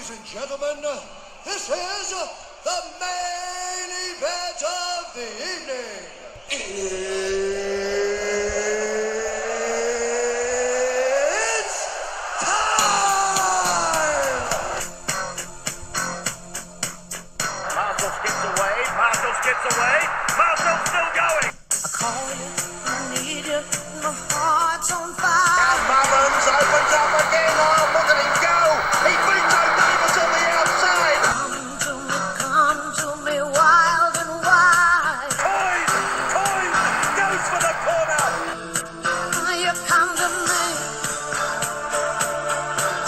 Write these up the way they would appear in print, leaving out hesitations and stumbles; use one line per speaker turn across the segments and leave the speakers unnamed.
Ladies and gentlemen, this is the main event of the evening. It's time!
Marshall skips away, Marshall's still going!
I call you, I need you, my heart's on fire.
Mullins opens up again, oh look at him go! He beats O'Davis on the outside!
Come to me, wild and wide.
Toys, goes for the corner!
You come to me,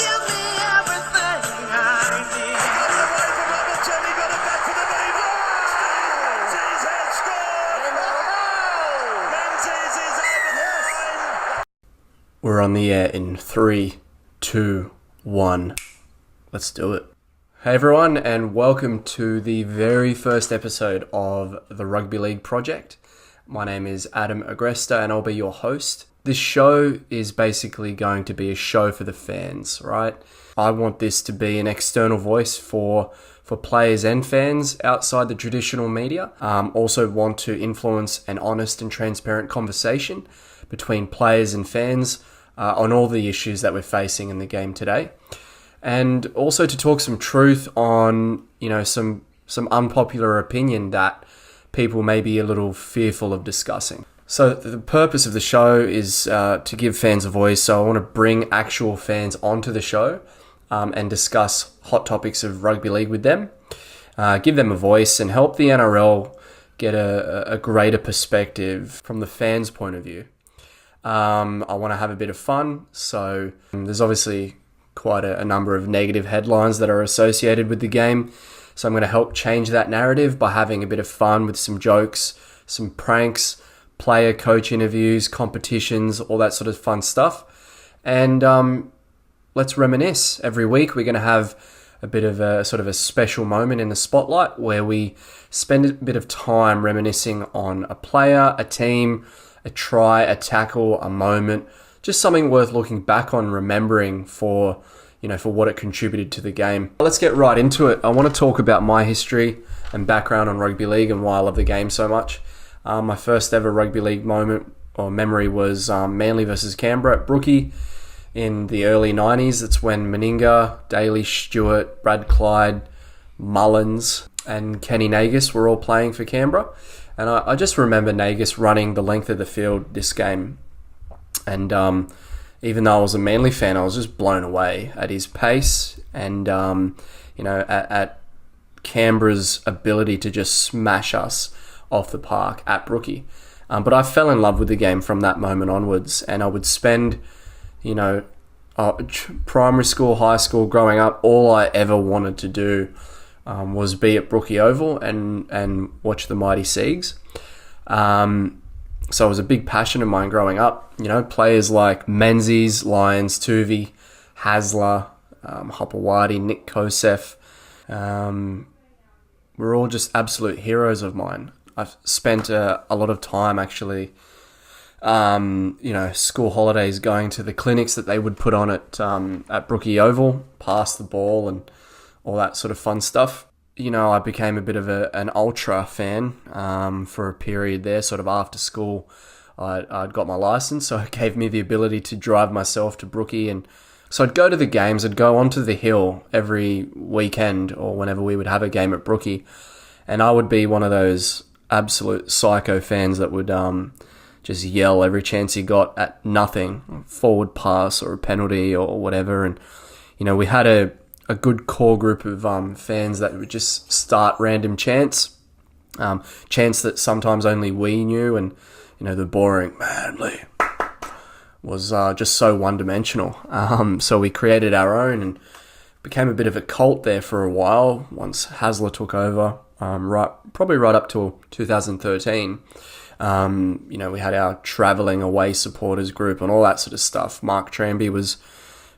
give me everything I need.
Got it away from Robertson, he got it back for the lead! Menzies has scored! Menzies is over the line!
We're on the air in 3, 2, 1. Let's do it. Hey everyone, and welcome to the very first episode of the Rugby League Project. My name is Adam Agresta and I'll be your host. This show is basically going to be a show for the fans, right? I want this to be an external voice for players and fans outside the traditional media. Also want to influence an honest and transparent conversation between players and fans on all the issues that we're facing in the game today. And also to talk some truth on, some unpopular opinion that people may be a little fearful of discussing. So the purpose of the show is to give fans a voice. So I want to bring actual fans onto the show and discuss hot topics of rugby league with them, give them a voice and help the NRL get a greater perspective from the fans' point of view. I want to have a bit of fun. So there's obviously quite a number of negative headlines that are associated with the game. So I'm going to help change that narrative by having a bit of fun with some jokes, some pranks, player coach interviews, competitions, all that sort of fun stuff. And let's reminisce. Every week we're going to have a bit of a sort of a special moment in the spotlight where we spend a bit of time reminiscing on a player, a team, a try, a tackle, a moment, just something worth looking back on, remembering for what it contributed to the game. Let's get right into it. I want to talk about my history and background on rugby league and why I love the game so much. My first ever rugby league moment or memory was Manly versus Canberra at Brookie in the early 90s. That's when Meninga, Daly, Stewart, Brad Clyde, Mullins and Kenny Nagus were all playing for Canberra. And I just remember Nagus running the length of the field this game. And even though I was a Manly fan, I was just blown away at his pace and, at Canberra's ability to just smash us off the park at Brookie. But I fell in love with the game from that moment onwards. And I would spend, primary school, high school, growing up, all I ever wanted to do was be at Brookie Oval and watch the mighty Seags. So it was a big passion of mine growing up. Players like Menzies, Lyons, Tuvey, Hasler, Hopewadi, Nick Kosef, were all just absolute heroes of mine. I've spent a lot of time actually, school holidays going to the clinics that they would put on at Brookie Oval, pass the ball and all that sort of fun stuff. I became a bit of an ultra fan for a period there, sort of after school. I'd got my license, so it gave me the ability to drive myself to Brookie. And so I'd go to the games, I'd go onto the hill every weekend or whenever we would have a game at Brookie. And I would be one of those absolute psycho fans that would just yell every chance he got at nothing, forward pass or a penalty or whatever. And, we had a good core group of fans that would just start random chants that sometimes only we knew, and the boring Manly was just so one-dimensional. So we created our own and became a bit of a cult there for a while once Hasler took over, probably right up till 2013. We had our travelling away supporters group and all that sort of stuff. Mark Tranby was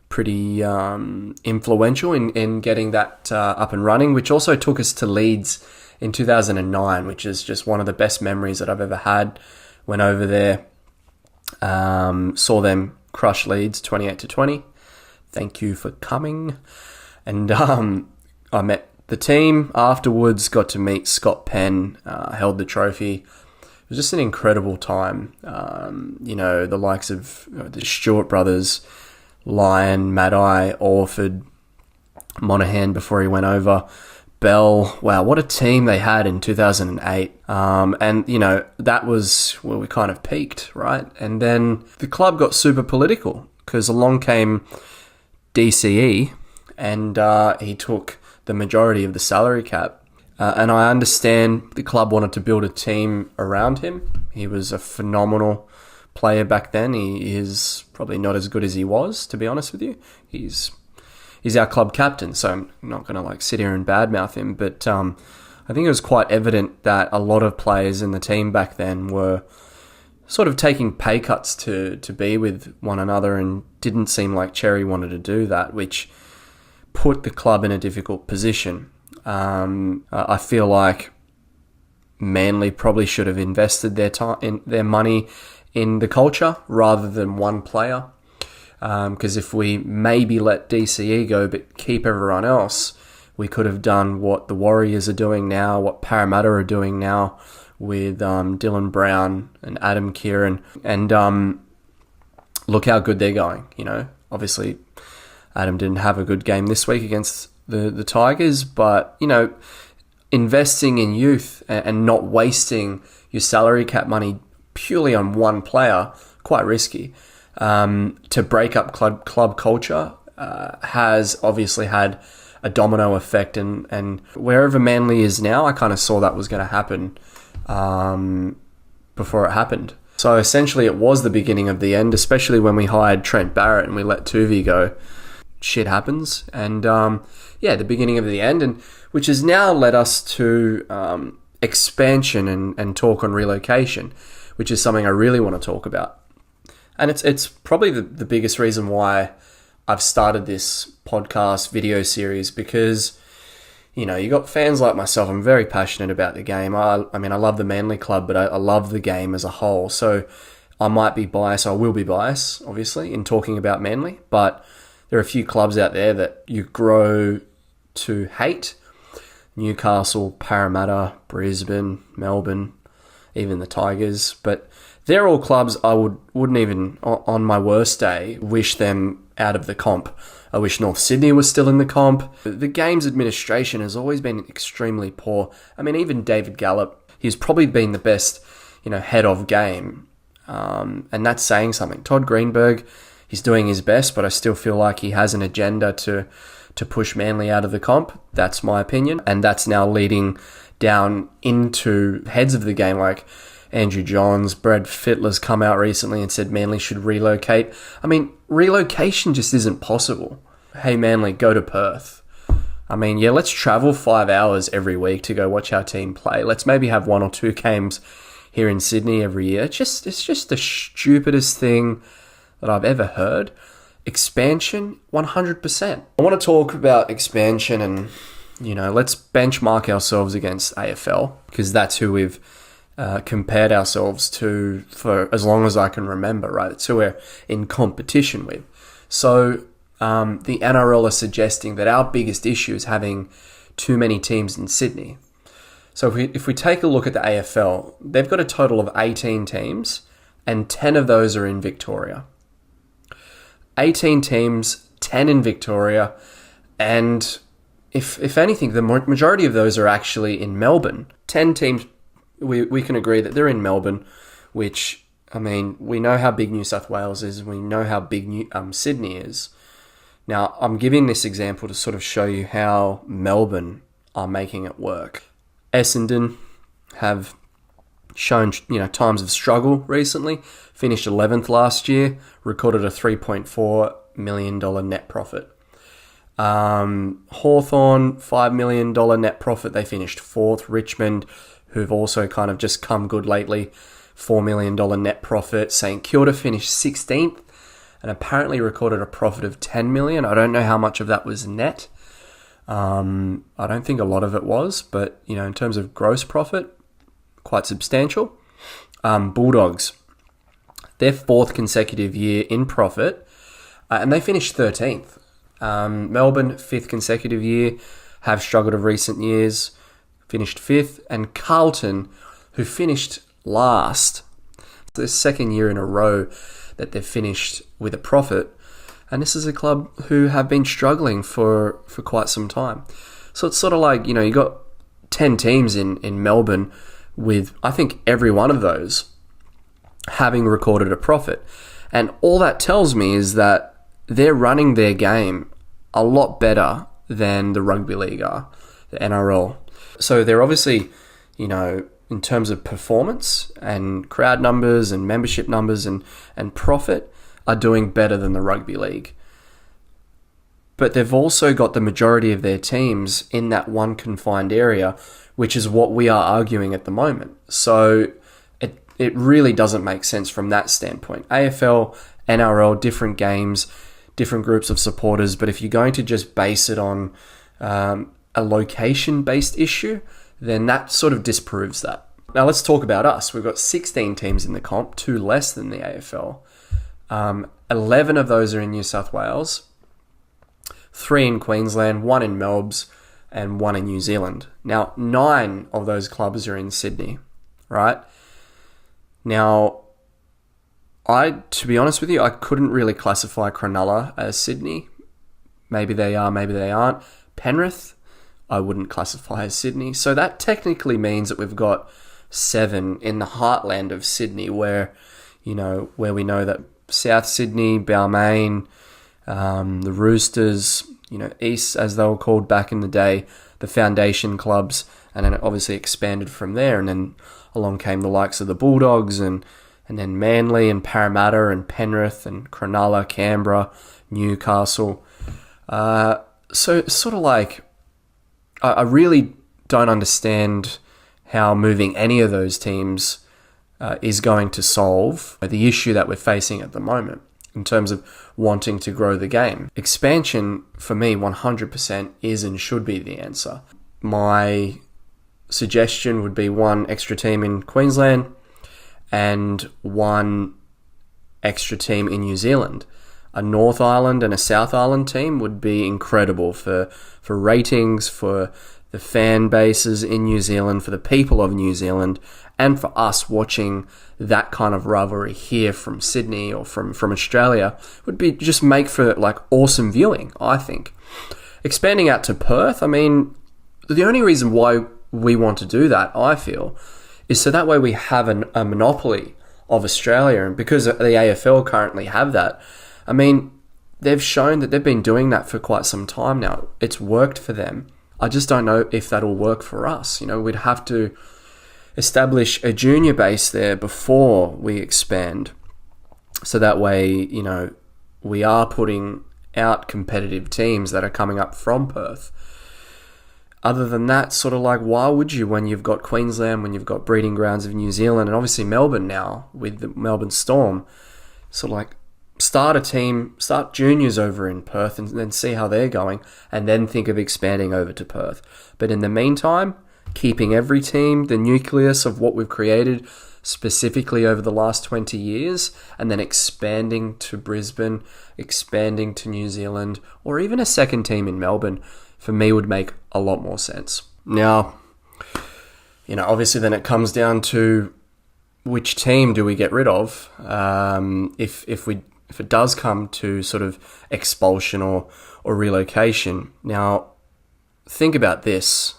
pretty influential in getting that up and running, which also took us to Leeds in 2009, which is just one of the best memories that I've ever had. Went over there, saw them crush Leeds 28-20. Thank you for coming. And I met the team afterwards, got to meet Scott Penn, held the trophy. It was just an incredible time. The likes of the Stewart brothers, Lyon, Maddai, Orford, Monaghan before he went over, Bell. Wow, what a team they had in 2008. That was where we kind of peaked, right? And then the club got super political because along came DCE and he took the majority of the salary cap. And I understand the club wanted to build a team around him. He was a phenomenal player back then. He is probably not as good as he was, to be honest with you. He's our club captain, so I'm not going to sit here and badmouth him. But I think it was quite evident that a lot of players in the team back then were sort of taking pay cuts to be with one another, and didn't seem like Cherry wanted to do that, which put the club in a difficult position. I feel like Manly probably should have invested their money in the culture rather than one player. Because if we maybe let DCE go but keep everyone else, we could have done what the Warriors are doing now, what Parramatta are doing now with Dylan Brown and Adam Kieran. And look how good they're going. Obviously Adam didn't have a good game this week against the Tigers, but investing in youth and not wasting your salary cap money purely on one player, quite risky. To break up club culture has obviously had a domino effect, and wherever Manly is now, I kind of saw that was going to happen before it happened. So essentially it was the beginning of the end, especially when we hired Trent Barrett and we let Tuvey go. Shit happens, and the beginning of the end, and which has now led us to expansion and talk on relocation, which is something I really want to talk about. And it's probably the biggest reason why I've started this podcast video series, because you got fans like myself. I'm very passionate about the game. I love the Manly club, but I love the game as a whole. So I might be biased. I will be biased, obviously, in talking about Manly, but there are a few clubs out there that you grow to hate. Newcastle, Parramatta, Brisbane, Melbourne, even the Tigers. But they're all clubs I wouldn't even, on my worst day, wish them out of the comp. I wish North Sydney was still in the comp. The game's administration has always been extremely poor. Even David Gallop, he's probably been the best, head of game. And that's saying something. Todd Greenberg, he's doing his best, but I still feel like he has an agenda to push Manly out of the comp. That's my opinion. And that's now leading down into heads of the game like Andrew Johns. Brad Fittler's come out recently and said Manly should relocate. Relocation just isn't possible. Hey, Manly, go to Perth. Let's travel 5 hours every week to go watch our team play. Let's maybe have 1 or 2 games here in Sydney every year. It's just the stupidest thing that I've ever heard. Expansion, 100%. I want to talk about expansion and, let's benchmark ourselves against AFL, because that's who we've compared ourselves to for as long as I can remember, right? It's who we're in competition with. So the NRL are suggesting that our biggest issue is having too many teams in Sydney. So if we take a look at the AFL, they've got a total of 18 teams, and 10 of those are in Victoria. 18 teams, 10 in Victoria, and if anything, the majority of those are actually in Melbourne. 10 teams, we can agree that they're in Melbourne, which, we know how big New South Wales is, we know how big Sydney is. Now, I'm giving this example to sort of show you how Melbourne are making it work. Essendon have shown, times of struggle recently, finished 11th last year, recorded a $3.4 million net profit. Hawthorn, $5 million net profit, they finished 4th. Richmond, who've also kind of just come good lately, $4 million net profit. St Kilda finished 16th and apparently recorded a profit of $10 million. I don't know how much of that was net. I don't think a lot of it was, but, in terms of gross profit, quite substantial. Bulldogs, their 4th consecutive year in profit, and they finished 13th. Melbourne, 5th consecutive year, have struggled of recent years, finished 5th. And Carlton, who finished last, it's the second year in a row that they've finished with a profit. And this is a club who have been struggling for quite some time. So it's sort of like, you got 10 teams in Melbourne with, I think, every one of those having recorded a profit. And all that tells me is that they're running their game a lot better than the Rugby League are, the NRL. So they're obviously, in terms of performance and crowd numbers and membership numbers and profit, are doing better than the Rugby League. But they've also got the majority of their teams in that one confined area, which is what we are arguing at the moment. So it really doesn't make sense from that standpoint. AFL, NRL, different games, different groups of supporters, but if you're going to just base it on a location-based issue, then that sort of disproves that. Now let's talk about us. We've got 16 teams in the comp, 2 less than the AFL. 11 of those are in New South Wales, 3 in Queensland, 1 in Melbourne, and 1 in New Zealand. Now, 9 of those clubs are in Sydney, right? Now, to be honest with you, I couldn't really classify Cronulla as Sydney. Maybe they are, maybe they aren't. Penrith, I wouldn't classify as Sydney. So that technically means that we've got 7 in the heartland of Sydney where we know that South Sydney, Balmain, the Roosters, East, as they were called back in the day, the foundation clubs, and then it obviously expanded from there. And then along came the likes of the Bulldogs and then Manly and Parramatta and Penrith and Cronulla, Canberra, Newcastle. So it's sort of like, I really don't understand how moving any of those teams is going to solve the issue that we're facing at the moment in terms of wanting to grow the game. Expansion, for me, 100% is and should be the answer. My suggestion would be 1 extra team in Queensland and 1 extra team in New Zealand. A North Island and a South Island team would be incredible for ratings, for the fan bases in New Zealand, for the people of New Zealand, and for us watching that kind of rivalry here from Sydney or from Australia would be just make for like awesome viewing, I think. Expanding out to Perth, I mean, the only reason why we want to do that, I feel, is so that way we have a monopoly of Australia, and because the AFL currently have that, I mean, they've shown that they've been doing that for quite some time now. It's worked for them. I just don't know if that'll work for us. We'd have to establish a junior base there before we expand. So that way, we are putting out competitive teams that are coming up from Perth. Other than that, sort of like, why would you when you've got Queensland, when you've got breeding grounds of New Zealand, and obviously Melbourne now with the Melbourne Storm, sort of like start a team, start juniors over in Perth and then see how they're going and then think of expanding over to Perth. But in the meantime, keeping every team, the nucleus of what we've created specifically over the last 20 years, and then expanding to Brisbane, expanding to New Zealand, or even a second team in Melbourne, for me would make a lot more sense. Now, obviously then it comes down to which team do we get rid of if it does come to sort of expulsion or relocation. Now, think about this.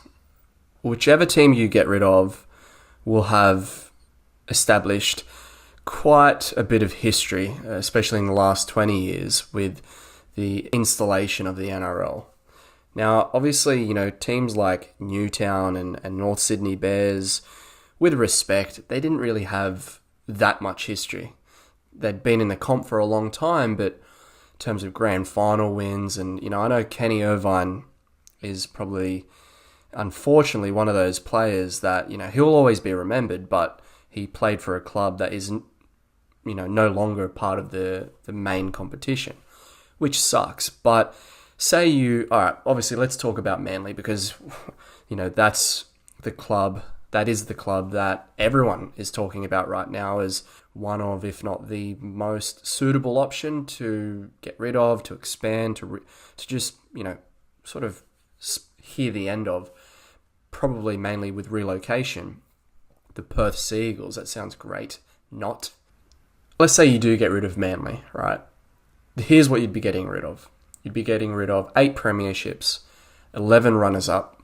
Whichever team you get rid of will have established quite a bit of history, especially in the last 20 years with the installation of the NRL. Now, obviously, teams like Newtown and North Sydney Bears, with respect, they didn't really have that much history. They'd been in the comp for a long time, but in terms of grand final wins, and, I know Kenny Irvine is probably, unfortunately, one of those players that, he'll always be remembered, but he played for a club that isn't, no longer part of the main competition, which sucks. But say all right, obviously let's talk about Manly because, that is the club that everyone is talking about right now as one of, if not the most suitable option to get rid of, to expand, to just, sort of hear the end of, probably mainly with relocation. The Perth Sea Eagles, that sounds great. Not. Let's say you do get rid of Manly, right? Here's what you'd be getting rid of. You'd be getting rid of 8 premierships, 11 runners-up,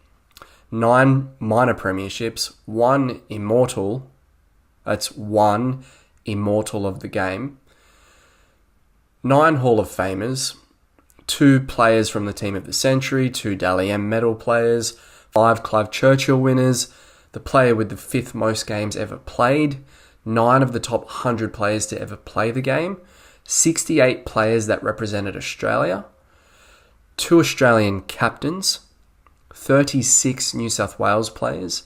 9 minor premierships, 1 immortal. That's 1 immortal of the game. 9 Hall of Famers, 2 players from the team of the century, 2 Dally M medal players, 5 Clive Churchill winners, the player with the 5th most games ever played, 9 of the top 100 players to ever play the game, 68 players that represented Australia, 2 Australian captains, 36 New South Wales players,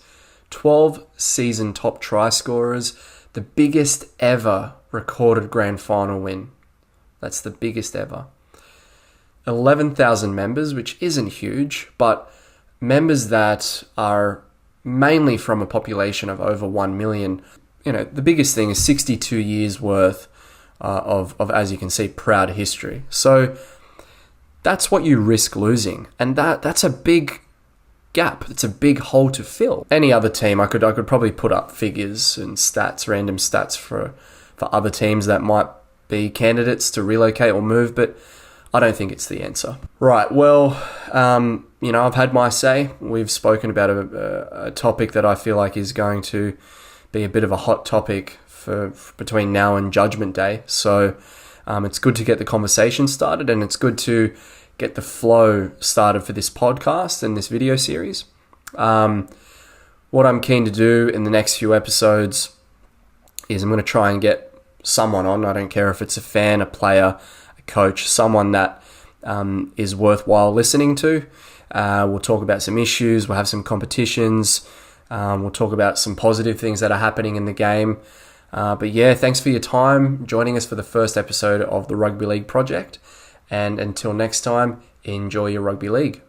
12 season top try scorers, the biggest ever recorded grand final win. That's the biggest ever. 11,000 members, which isn't huge, but members that are mainly from a population of over 1 million. The biggest thing is 62 years worth of, as you can see, proud history. So that's what you risk losing. And that's a big gap. It's a big hole to fill. Any other team, I could probably put up figures and stats, random stats for other teams that might be candidates to relocate or move, but I don't think it's the answer. Right, well, I've had my say. We've spoken about a topic that I feel like is going to be a bit of a hot topic for between now and Judgment Day. So it's good to get the conversation started, and it's good to get the flow started for this podcast and this video series. What I'm keen to do in the next few episodes is I'm going to try and get someone on. I don't care if it's a fan, a player, a coach, someone that is worthwhile listening to. We'll talk about some issues. We'll have some competitions. We'll talk about some positive things that are happening in the game. But yeah, thanks for your time joining us for the first episode of the Rugby League Project. And until next time, enjoy your rugby league.